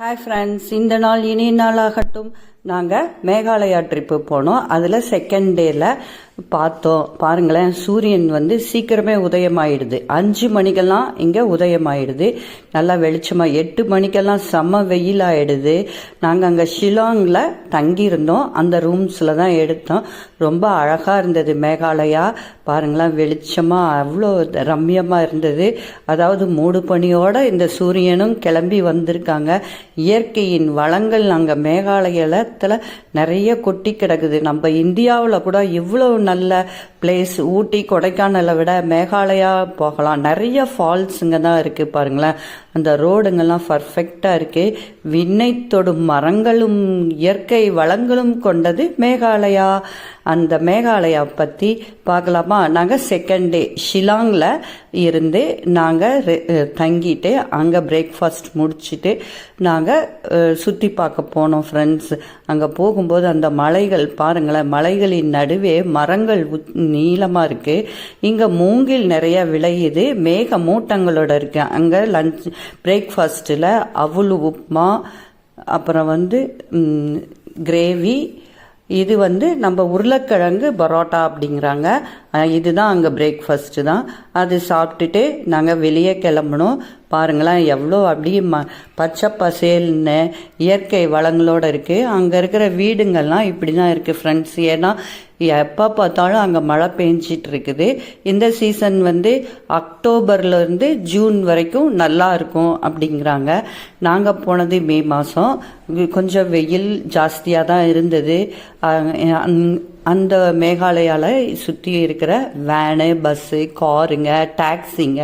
Hi friends, இந்த நாள் இனிய நாளாகட்டும். நாங்கள் மேகாலயா ட்ரிப்பு போனோம். அதில் செகண்ட் டேல பார்த்தோம். பாருங்களேன், சூரியன் வந்து சீக்கிரமே உதயமாயிடுது. 5 மணிக்கெல்லாம் இங்கே உதயமாயிடுது. நல்லா வெளிச்சமாக 8 மணிக்கெல்லாம் செம்ம வெயில் ஆயிடுது. நாங்கள் அங்கே ஷிலாங்கில் தங்கியிருந்தோம். அந்த ரூம்ஸில் தான் எடுத்தோம். ரொம்ப அழகாக இருந்தது மேகாலயா. பாருங்களேன், வெளிச்சமாக அவ்வளோ ரம்யமாக இருந்தது. அதாவது மூடு பனியோட இந்த சூரியனும் கிளம்பி வந்திருக்காங்க. இயற்கையின் வளங்கள் அங்கே மேகாலயத்தில் நிறைய கொட்டி கிடக்குது. நம்ம இந்தியாவில் கூட இவ்வளோ நல்ல பிளேஸ் ஊட்டி கொடைக்கானலை விட மேகாலயா போகலாம். நிறைய ஃபால்ஸுங்க தான் இருக்குது. பாருங்களேன், அந்த ரோடுங்கெல்லாம் பர்ஃபெக்டாக இருக்குது. விண்ணை தொடும் மரங்களும் இயற்கை வளங்களும் கொண்டது மேகாலயா. அந்த மேகாலயா பற்றி பார்க்கலாமா? நாங்கள் செகண்ட் டே ஷிலாங்கில் இருந்து நாங்கள் தங்கிட்டு அங்கே பிரேக்ஃபாஸ்ட் முடிச்சுட்டு நாங்கள் சுற்றி பார்க்க போனோம் ஃப்ரெண்ட்ஸ். அங்கே போகும்போது அந்த மலைகள் பாருங்களேன், மலைகளின் நடுவே மரங்கள் நீளமாக இருக்குது. இங்கே மூங்கில் நிறைய விளையுது. மேக மூட்டங்களோட இருக்குது. அங்கே லஞ்ச் பிரேக்ஃபாஸ்ட்டில் அவுல் உப்புமா, அப்புறம் வந்து கிரேவி, இது வந்து நம்ம உருளைக்கிழங்கு பரோட்டா அப்படிங்கிறாங்க. இதுதான் அங்கே பிரேக்ஃபாஸ்ட்டு தான். அது சாப்பிட்டுட்டு நாங்கள் வெளியே கிளம்பணும். பாருங்களேன், எவ்வளோ அப்படியே பச்சை பசேல்னு இயற்கை வளங்களோடு இருக்குது. அங்கே இருக்கிற வீடுங்கள்லாம் இப்படி தான் இருக்குது ஃப்ரெண்ட்ஸ். ஏன்னா எப்போ பார்த்தாலும் அங்கே மழை பெஞ்சிட்டு இருக்குது. இந்த சீசன் வந்து அக்டோபர்லேருந்து ஜூன் வரைக்கும் நல்லா இருக்கும் அப்படிங்கிறாங்க. நாங்கள் போனது மே மாதம். கொஞ்சம் வெயில் ஜாஸ்தியாக தான் இருந்தது. அந்த மேகாலயாவில் சுற்றி இருக்கிற வேனு, பஸ்ஸு, காருங்க, டாக்ஸிங்க,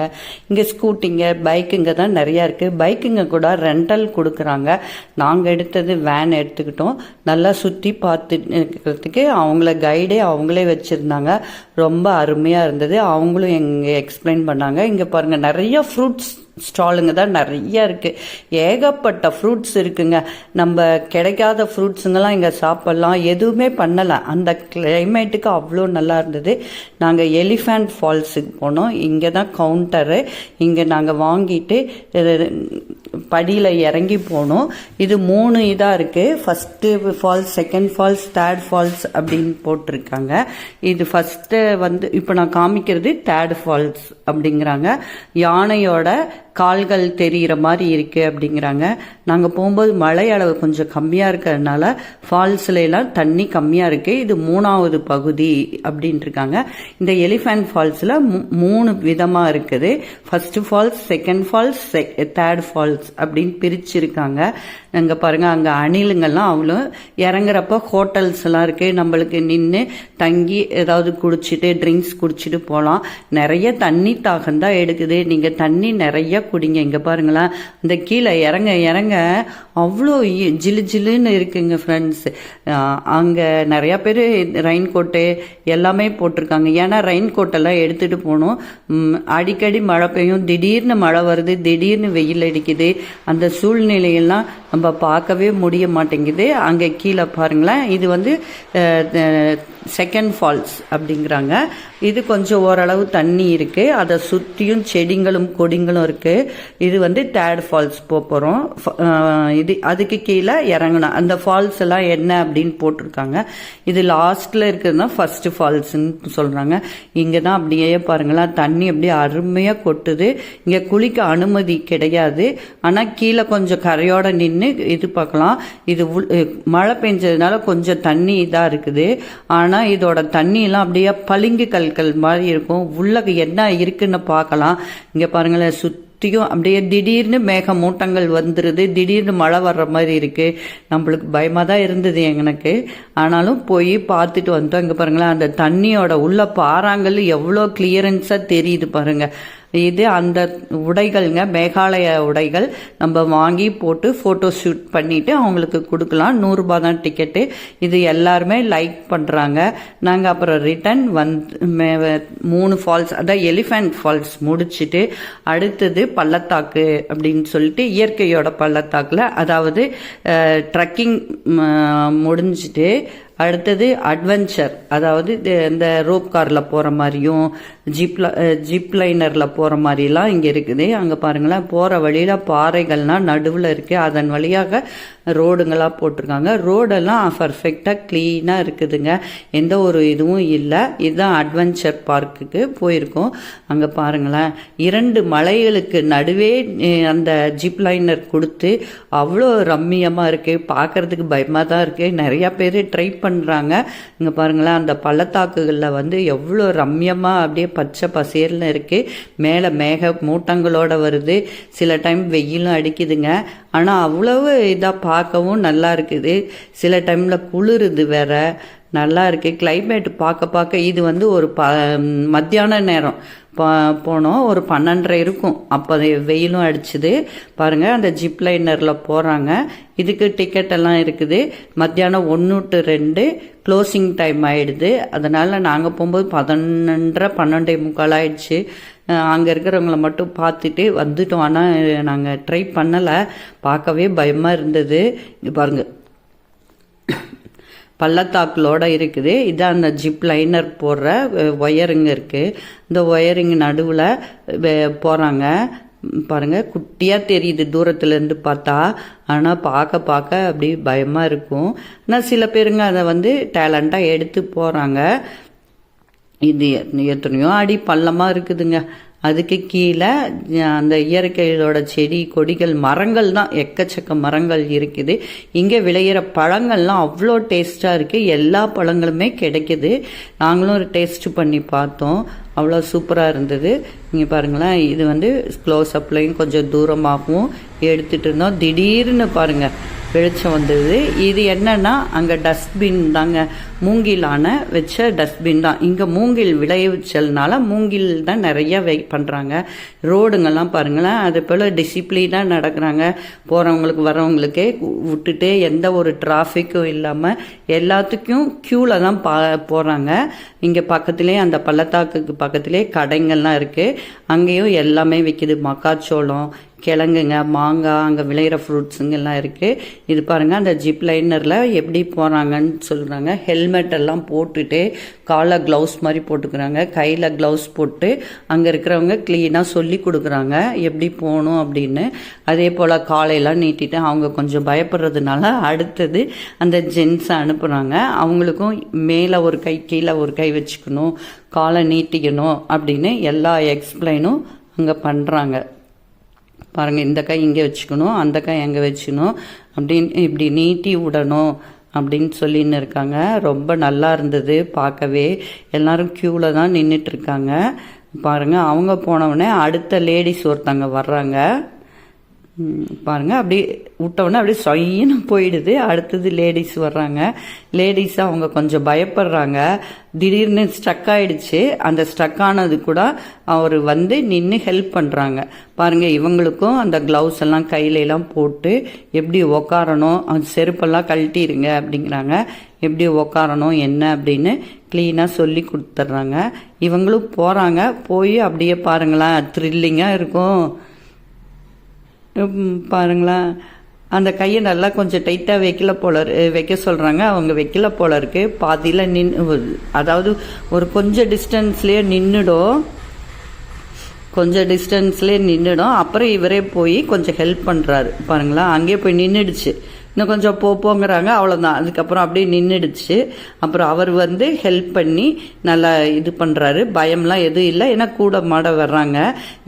இங்கே ஸ்கூட்டிங்க, பைக்குங்க தான் நிறையா இருக்குது. பைக்குங்க கூட ரெண்டல் கொடுக்குறாங்க. நாங்கள் எடுத்தது வேன் எடுத்துக்கிட்டோம். நல்லா சுற்றி பார்த்துக்கிறதுக்கு அவங்கள கைடே அவங்களே வச்சுருந்தாங்க. ரொம்ப அருமையாக இருந்தது. அவங்களும் எங்கே எக்ஸ்பிளைன் பண்ணாங்க. இங்கே பாருங்கள், நிறைய ஃப்ரூட்ஸ் ஸ்டாலுங்க தான் நிறைய இருக்குது. ஏகப்பட்ட ஃப்ரூட்ஸ் இருக்குங்க. நம்ம கிடைக்காத ஃப்ரூட்ஸுங்கெல்லாம் இங்கே சாப்பிட்லாம். எதுவுமே பண்ணலை. அந்த கிளைமேட்டுக்கு அவ்வளோ நல்லா இருந்தது. நாங்கள் எலிஃபண்ட் ஃபால்ஸுக்கு போனோம். இங்கே தான் கவுண்டரு. இங்கே நாங்கள் வாங்கிட்டு படியில் இறங்கி போனோம். இது 3 இதாக இருக்குது. First falls, second falls, third falls அப்படின்னு போட்டிருக்காங்க. இது ஃபஸ்ட்டு வந்து இப்போ நான் காமிக்கிறது தேர்ட் ஃபால்ஸ் அப்படிங்கிறாங்க. யானையோட கால்கள் தெரிகிற மாதிரி இருக்குது அப்படிங்கிறாங்க. நாங்கள் போகும்போது மழை அளவு கொஞ்சம் கம்மியாக இருக்கிறதுனால ஃபால்ஸ்ல எல்லாம் தண்ணி கம்மியாக இருக்குது. இது 3வது பகுதி அப்படின்ட்டு இருக்காங்க. இந்த எலிஃபண்ட் ஃபால்ஸில் 3 விதமாக இருக்குது. First falls, second falls, third falls அப்படின்னு பிரிச்சிருக்காங்க. அங்கே பாருங்கள், அங்கே அணிலுங்கள்லாம் அவ்வளோ இறங்குறப்ப ஹோட்டல்ஸ் எல்லாம் இருக்குது. நம்மளுக்கு நின்று தங்கி ஏதாவது குடிச்சிட்டு ட்ரிங்க்ஸ் குடிச்சிட்டு போகலாம். நிறைய தண்ணி தாகம் தான் எடுக்குது. நீங்கள் தண்ணி நிறைய குடிங்க. இங்கே பாருங்களேன், இந்த கீழே இறங்க இறங்க அவ்வளோ ஜிலு ஜிலுன்னு இருக்குங்க ஃப்ரெண்ட்ஸ். அங்கே நிறையா பேர் ரெயின் கோட்டு எல்லாமே போட்டிருக்காங்க. ஏன்னா ரெயின் கோட்டெல்லாம் எடுத்துகிட்டு போகணும். அடிக்கடி மழை பெய்யும், திடீர்னு மழை வருது, திடீர்னு வெயில் அடிக்குது. அந்த சூழ்நிலையெல்லாம் நம்ம பார்க்கவே முடிய மாட்டேங்குது. அங்கே கீழே பாருங்களேன், இது வந்து செகண்ட் ஃபால்ஸ் அப்படிங்கிறாங்க. இது கொஞ்சம் ஓரளவு தண்ணி இருக்குது. அதை சுற்றியும் செடிங்களும் கொடிங்களும் இருக்குது. இது வந்து தேர்ட் ஃபால்ஸ் போகிறோம். இது அதுக்கு கீழே இறங்கணும். அந்த ஃபால்ஸ் எல்லாம் என்ன அப்படின்னு போட்டிருக்காங்க. இது லாஸ்ட்டில் இருக்கிறது தான் ஃபர்ஸ்ட் ஃபால்ஸ்ன்னு சொல்கிறாங்க. இங்கே தான் அப்படியே பாருங்களேன், தண்ணி அப்படியே அருமையாக கொட்டுது. இங்கே குளிக்க அனுமதி கிடையாது. ஆனால் கீழே கொஞ்சம் கரையோடு நின்று இது பார்க்கலாம். இது மழை பெஞ்சதுனால கொஞ்சம் தண்ணி இதாக இருக்குது. ஆனால் இதோட தண்ணியெல்லாம் அப்படியே பளிங்கு கற்கள் மாதிரி இருக்கும். உள்ள என்ன இருக்குன்னு பார்க்கலாம். இங்கே பாருங்களேன், சுற்றியும் அப்படியே திடீர்னு மேக மூட்டங்கள் வந்துடுது. திடீர்னு மழை வர்ற மாதிரி இருக்குது. நம்மளுக்கு பயமாக தான் இருந்தது எனக்கு. ஆனாலும் போய் பார்த்துட்டு வந்தோம். இங்கே பாருங்களேன், அந்த தண்ணியோட உள்ள பாறாங்கல் எவ்வளோ கிளியரன்ஸாக தெரியுது பாருங்கள். இது அந்த உடைகள்ங்க, மேகாலய உடைகள். நம்ம வாங்கி போட்டு ஃபோட்டோ ஷூட் பண்ணிவிட்டு அவங்களுக்கு கொடுக்கலாம். 100 ரூபாய் தான் டிக்கெட்டு. இது எல்லாருமே லைக் பண்ணுறாங்க. நாங்கள் அப்புறம் ரிட்டன் 3 ஃபால்ஸ், அதான் எலிஃபண்ட் ஃபால்ஸ் முடிச்சுட்டு அடுத்தது பள்ளத்தாக்கு அப்படின்னு சொல்லிட்டு இயற்கையோட பள்ளத்தாக்கில், அதாவது ட்ரக்கிங் முடிஞ்சிட்டு அடுத்தது அட்வென்ச்சர், அதாவது இந்த ரோப் காரில் போகிற மாதிரியும் ஜிப் லைனரில் போகிற மாதிரிலாம் இங்கே இருக்குது. அங்கே பாருங்களேன், போகிற வழியில் பாறைகள்லாம் நடுவில் இருக்குது. அதன் வழியாக ரோடுங்களாக போட்டிருக்காங்க. ரோடெல்லாம் பர்ஃபெக்டாக க்ளீனாக இருக்குதுங்க, எந்த ஒரு இதுவும் இல்லை. இதுதான் அட்வென்ச்சர் பார்க்குக்கு போயிருக்கோம். அங்கே பாருங்களேன், 2 மலைகளுக்கு நடுவே அந்த ஜிப் லைனர் கொடுத்து அவ்வளோ ரம்மியமாக இருக்குது. பார்க்குறதுக்கு பயமாக தான் இருக்குது. நிறையா பேர் ட்ரை பண்ணுறாங்க. இங்கே பாருங்களேன், அந்த பள்ளத்தாக்குகளில் வந்து எவ்வளோ ரம்மியமாக அப்படியே பச்சை பசேல்னு இருக்குது. மேலே மேக மூட்டங்களோட வருது. சில டைம் வெயிலும் அடிக்குதுங்க, ஆனால் அவ்வளவு இதாக பார்க்கவும் நல்லா இருக்குது. சில டைமில் குளிருது வேற, நல்லா இருக்குது. கிளைமேட் பார்க்க இது வந்து ஒரு மத்தியான நேரம் போனோம், ஒரு 12:30 இருக்கும். அப்போ வெயிலும் அடிச்சுது பாருங்கள். அந்த ஜிப் லைனரில் போகிறாங்க. இதுக்கு டிக்கெட் எல்லாம் இருக்குது. மத்தியானம் 1 to 2 க்ளோசிங் டைம் ஆகிடுது. அதனால் நாங்கள் போகும்போது 11:30 12:45 ஆயிடுச்சு. அங்கே இருக்கிறவங்கள மட்டும் பார்த்துட்டு வந்துட்டோம். ஆனால் நாங்கள் ட்ரை பண்ணலை, பார்க்கவே பயமாக இருந்தது. இது பாருங்கள், பள்ளத்தாக்குலோட இருக்குது. இதான் அந்த ஜிப் லைனர் போடுற ஒயருங்க இருக்குது. இந்த ஒயரிங் நடுவில் போகிறாங்க பாருங்கள். குட்டியாக தெரியுது தூரத்துலேருந்து பார்த்தா, ஆனால் பார்க்க அப்படி பயமாக இருக்கும். ஆனால் சில பேருங்க அதை வந்து டேலண்டாக எடுத்து போகிறாங்க. இது எத்தனையோ அடி பள்ளமாக இருக்குதுங்க. அதுக்கு கீழே அந்த இயற்கையோட செடி கொடிகள் மரங்கள் தான் எக்கச்சக்க மரங்கள் இருக்குது. இங்கே விளையிற பழங்கள்லாம் அவ்வளோ டேஸ்ட்டாக இருக்குது. எல்லா பழங்களுமே கிடைக்குது. நாங்களும் ஒரு டேஸ்ட் பண்ணி பார்த்தோம், அவ்வளோ சூப்பராக இருந்தது. இங்கே பாருங்களேன், இது வந்து க்ளோஸ் அப்லையும் கொஞ்சம் தூரமாகவும் எடுத்துகிட்டு இருந்தோம். திடீர்னு பாருங்கள் வெளிச்சம் வந்தது. இது என்னன்னா, அங்கே டஸ்ட்பின் தாங்க, மூங்கிலான வச்ச டஸ்ட்பின் தான். இங்கே மூங்கில் விளைவிச்சல்னால மூங்கில் தான் நிறைய பண்ணுறாங்க. ரோடுங்கெல்லாம் பாருங்களேன், அது போல் டிசிப்ளினாக நடக்கிறாங்க. போகிறவங்களுக்கு வரவங்களுக்கே விட்டுட்டு எந்த ஒரு டிராஃபிக்கும் இல்லாமல் எல்லாத்துக்கும் க்யூவில் தான் போகிறாங்க. இங்கே பக்கத்துலேயே அந்த பள்ளத்தாக்குக்கு பக்கத்துலேயே கடைங்கள்லாம் இருக்குது. அங்கேயும் எல்லாமே விற்கிது. மக்காச்சோளம், கிழங்குங்க, மாங்காய், அங்கே விளையிற ஃப்ரூட்ஸுங்கெல்லாம் இருக்குது. இது பாருங்கள், அந்த ஜிப் லைனரில் எப்படி போகிறாங்கன்னு சொல்கிறாங்க. ஹெல்மெட் எல்லாம் போட்டுட்டு காலில் க்ளவுஸ் மாதிரி போட்டுக்கிறாங்க, கையில் க்ளவுஸ் போட்டு அங்கே இருக்கிறவங்க க்ளீனாக சொல்லி கொடுக்குறாங்க எப்படி போகணும் அப்படின்னு. அதே போல் காலையெல்லாம் நீட்டிட்டு அவங்க கொஞ்சம் பயப்படுறதுனால அடுத்தது அந்த ஜென்ஸை அனுப்புகிறாங்க. அவங்களுக்கும் மேலே ஒரு கை கீழே ஒரு கை வச்சுக்கணும், காலை நீட்டிக்கணும் அப்படின்னு எல்லா எக்ஸ்பிளைனும் அங்கே பண்ணுறாங்க. பாருங்கள், இந்த கை இங்கே வச்சுக்கணும், அந்த கை அங்கே வச்சுக்கணும், அப்படின்னு இப்படி நீட்டி விடணும் அப்படின்னு சொல்லின்னு இருக்காங்க. ரொம்ப நல்லா இருந்தது பார்க்கவே. எல்லாரும் க்யூவில் தான் நின்றுட்டுருக்காங்க பாருங்கள். அவங்க போனவுடனே அடுத்த லேடிஸ் ஒருத்தங்க வர்றாங்க பாருங்கள். அப்படி விட்டவுடனே அப்படியே சொயின்னு போயிடுது. அடுத்தது லேடிஸ் வர்றாங்க. லேடிஸ் அவங்க கொஞ்சம் பயப்படுறாங்க. திடீர்னு ஸ்ட்ரக் ஆகிடுச்சு. அந்த ஸ்ட்ரக் ஆனது கூட அவர் வந்து நின்று ஹெல்ப் பண்ணுறாங்க பாருங்கள். இவங்களுக்கும் அந்த க்ளவுஸ் எல்லாம் கையிலெல்லாம் போட்டு எப்படி உக்காரணும், அந்த செருப்பெல்லாம் கழட்டிடுங்க அப்படிங்கிறாங்க. எப்படி உக்காரணும் என்ன அப்படின்னு க்ளீனாக சொல்லி கொடுத்துட்றாங்க. இவங்களும் போகிறாங்க. போய் அப்படியே பாருங்களேன், த்ரில்லிங்காக இருக்கும் பாருங்களேன். அந்த கையை நல்லா கொஞ்சம் டைட்டாக வைக்க சொல்கிறாங்க. அவங்க வைக்கல போல இருக்கு. பாதியில் அதாவது ஒரு கொஞ்சம் டிஸ்டன்ஸ்லேயே நின்றுடும். அப்புறம் இவரே போய் கொஞ்சம் ஹெல்ப் பண்ணுறாரு பாருங்களா. அங்கேயே போய் நின்றுடுச்சு. இன்னும் கொஞ்சம் போங்கிறாங்க, அவ்வளோதான். அதுக்கப்புறம் அப்படியே நின்றுடுச்சு. அப்புறம் அவர் வந்து ஹெல்ப் பண்ணி நல்லா இது பண்ணுறாரு. பயம்லாம் எதுவும் இல்லை, ஏன்னா கூட மாட வர்றாங்க.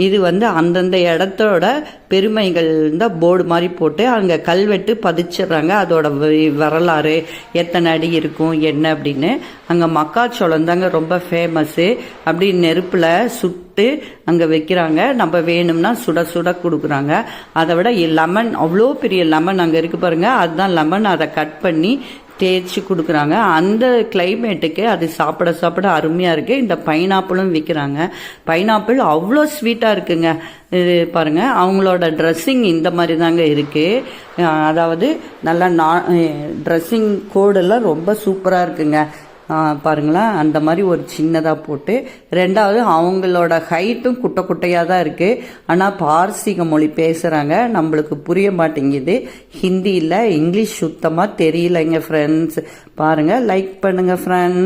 இது வந்து அந்தந்த இடத்தோட பெருமைகள் தான் போர்டு மாதிரி போட்டு அங்கே கல்வெட்டு பதிச்சிடுறாங்க. அதோட வரலாறு, எத்தனை அடி இருக்கும் என்ன அப்படின்னு. அங்கே மக்காச்சோளம் தாங்க ரொம்ப ஃபேமஸ்ஸு. அப்படி நெருப்பில் சுட்டு அங்கே வைக்கிறாங்க. நம்ம வேணும்னா சுட சுட கொடுக்குறாங்க. அதை விட லெமன், அவ்வளோ பெரிய லெமன் அங்கே இருக்குது பாருங்க, அதுதான் லெமன். அதை கட் பண்ணி தேய்ச்சி கொடுக்குறாங்க. அந்த கிளைமேட்டுக்கு அது சாப்பிட அருமையாக இருக்குது. இந்த பைனாப்பிளும் விற்கிறாங்க. பைனாப்பிள் அவ்வளோ ஸ்வீட்டாக இருக்குங்க. இது பாருங்கள், அவங்களோட ட்ரெஸ்ஸிங் இந்த மாதிரி தாங்க இருக்குது. அதாவது நல்லா ட்ரெஸ்ஸிங் கோடெல்லாம் ரொம்ப சூப்பராக இருக்குங்க. பாருங்களேன், அந்த மாதிரி ஒரு சின்னதாக போட்டு, ரெண்டாவது அவங்களோட ஹைட்டும் குட்டை குட்டையாக தான் இருக்குது. ஆனால் பாரசீக மொழி பேசுகிறாங்க, நம்மளுக்கு புரிய மாட்டேங்குது. ஹிந்தியில் இங்கிலீஷ் சுத்தமாக தெரியலைங்க ஃப்ரெண்ட்ஸ். பாருங்கள், லைக் பண்ணுங்கள் ஃப்ரெண்ட்ஸ்.